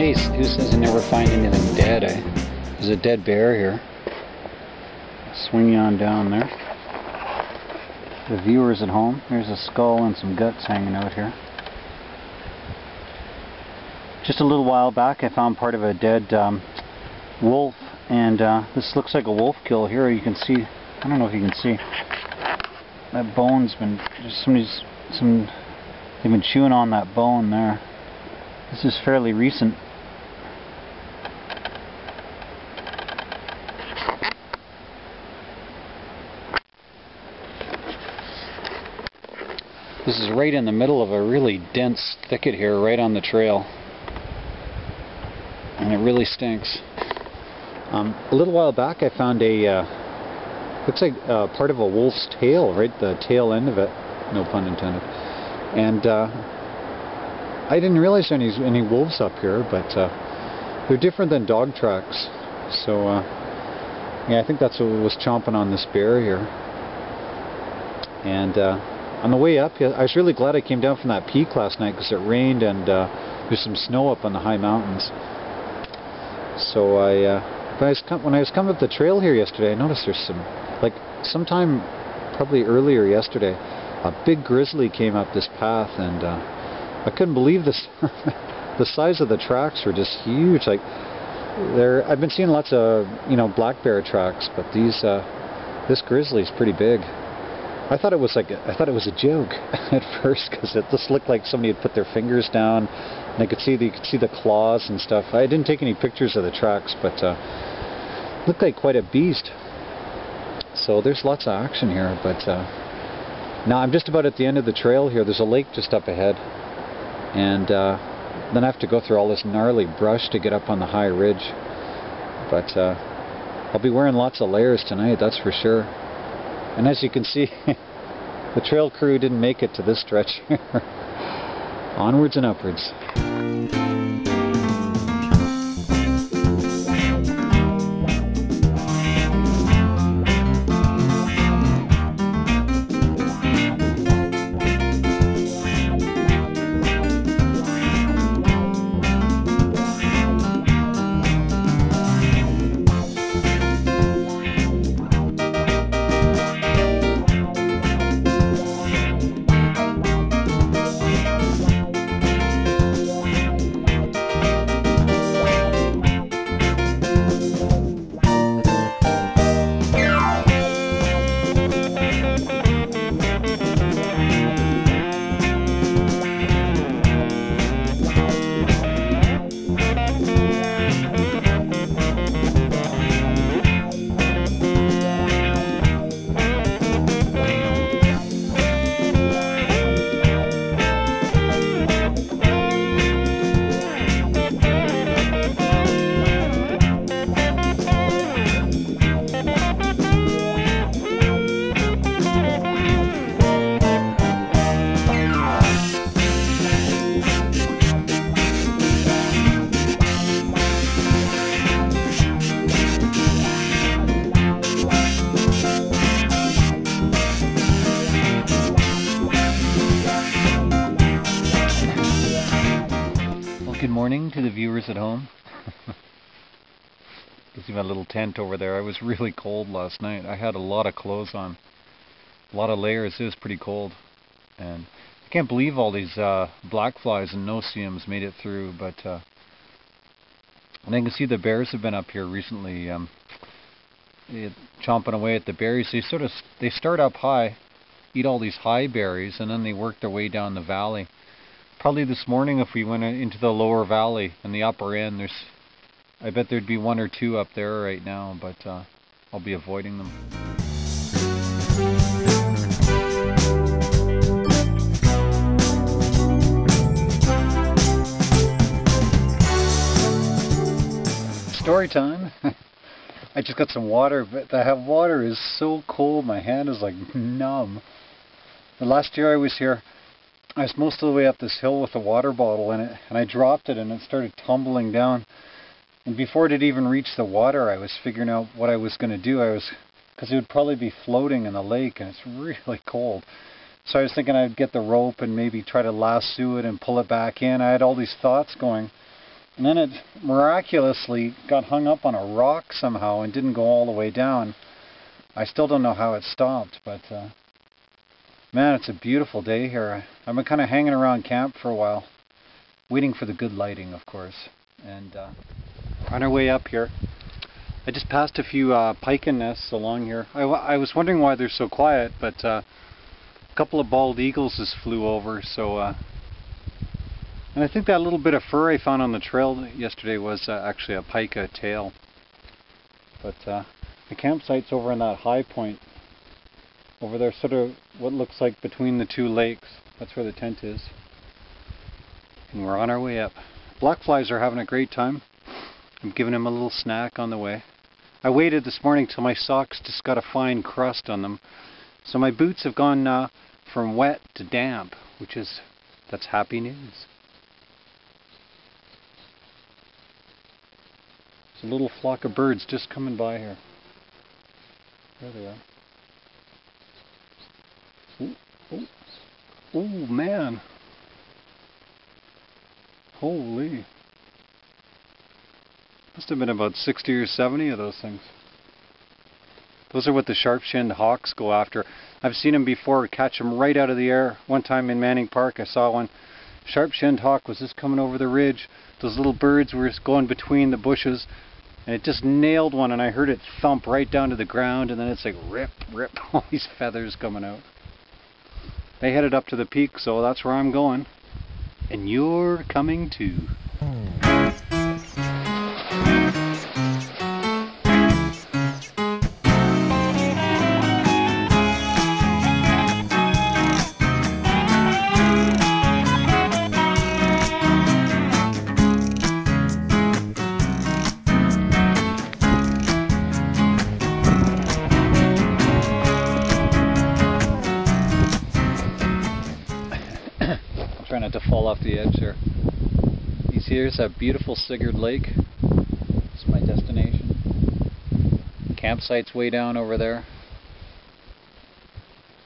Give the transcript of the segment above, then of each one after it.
Hey, who says I never find anything dead? There's a dead bear here. Swing you on down there. The viewers at home, there's a skull and some guts hanging out here. Just a little while back I found part of a dead wolf, and this looks like a wolf kill here. You can see, I don't know if you can see, that bone's been, they've been chewing on that bone there. This is fairly recent. This is right in the middle of a really dense thicket here, right on the trail. And it really stinks. A little while back I found a, looks like part of a wolf's tail, right the tail end of it, no pun intended. And I didn't realize there were any wolves up here, but they're different than dog tracks. So yeah, I think that's what was chomping on this bear here. And on the way up, I was really glad I came down from that peak last night because it rained and there's some snow up on the high mountains. So when I was coming up the trail here yesterday, I noticed there's some, like sometime probably earlier yesterday, a big grizzly came up this path, and I couldn't believe this. The size of the tracks were just huge. Like I've been seeing lots of black bear tracks, but this grizzly is pretty big. I thought it was a joke at first because it just looked like somebody had put their fingers down, and you could see the claws and stuff. I didn't take any pictures of the tracks, but looked like quite a beast. So there's lots of action here, but now I'm just about at the end of the trail here. There's a lake just up ahead, and then I have to go through all this gnarly brush to get up on the high ridge. But I'll be wearing lots of layers tonight, that's for sure. And as you can see, the trail crew didn't make it to this stretch here. Onwards and upwards. Good morning to the viewers at home. You see my little tent over there. I was really cold last night. I had a lot of clothes on, a lot of layers. It was pretty cold, and I can't believe all these black flies and no-see-ums made it through. But and I can see the bears have been up here recently, chomping away at the berries. They start up high, eat all these high berries, and then they work their way down the valley. Probably this morning, if we went into the lower valley and the upper end, I bet there'd be one or two up there right now, but I'll be avoiding them. Story time. I just got some water, but the water is so cold, my hand is like numb. The last year I was here, I was most of the way up this hill with a water bottle in it, and I dropped it and it started tumbling down. And before it had even reached the water, I was figuring out what I was going to do. Because it would probably be floating in the lake, and it's really cold. So I was thinking I'd get the rope and maybe try to lasso it and pull it back in. I had all these thoughts going. And then it miraculously got hung up on a rock somehow and didn't go all the way down. I still don't know how it stopped, but man, it's a beautiful day here. I've been kind of hanging around camp for a while, waiting for the good lighting, of course. And on our way up here, I just passed a few piken nests along here. I was wondering why they're so quiet, but a couple of bald eagles just flew over. So, and I think that little bit of fur I found on the trail yesterday was actually a pika tail. But the campsite's over in that high point over there, sort of what looks like between the two lakes. That's where the tent is. And we're on our way up. Black flies are having a great time. I'm giving them a little snack on the way. I waited this morning till my socks just got a fine crust on them. So my boots have gone from wet to damp, that's happy news. There's a little flock of birds just coming by here. There they are. Oh man. Holy. Must have been about 60 or 70 of those things. Those are what the sharp-shinned hawks go after. I've seen them before, catch them right out of the air. One time in Manning Park I saw one. Sharp-shinned hawk was just coming over the ridge. Those little birds were going between the bushes, and it just nailed one, and I heard it thump right down to the ground, and then it's like rip, rip, all these feathers coming out. They headed up to the peak, so that's where I'm going. And you're coming too. Try not to fall off the edge there. You see, there's that beautiful Sigurd Lake. It's my destination. Campsite's way down over there.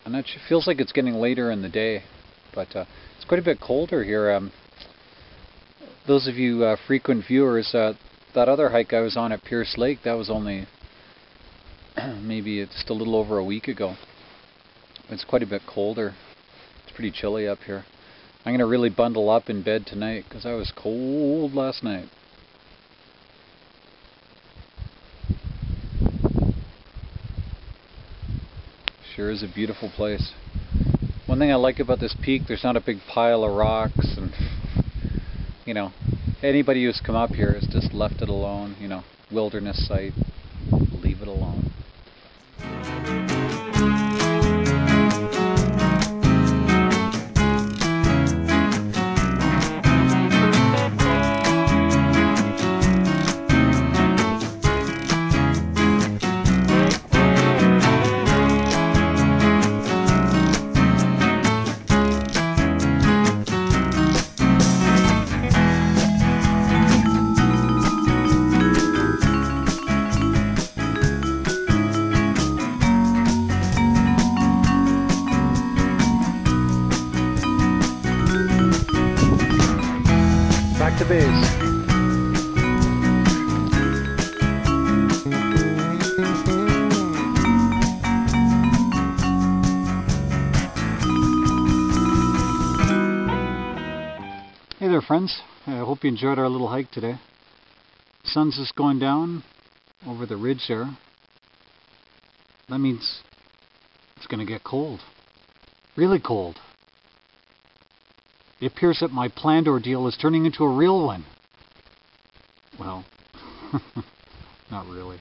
And it feels like it's getting later in the day, but it's quite a bit colder here. Those of you frequent viewers, that other hike I was on at Pierce Lake, that was only maybe just a little over a week ago. It's quite a bit colder. It's pretty chilly up here. I'm going to really bundle up in bed tonight because I was cold last night. Sure is a beautiful place. One thing I like about this peak, there's not a big pile of rocks, and you know, anybody who's come up here has just left it alone. You know, wilderness site, leave it alone. Back to base. Hey there, friends. I hope you enjoyed our little hike today. The sun's just going down over the ridge there. That means it's going to get cold. Really cold. It appears that my planned ordeal is turning into a real one. Well, not really.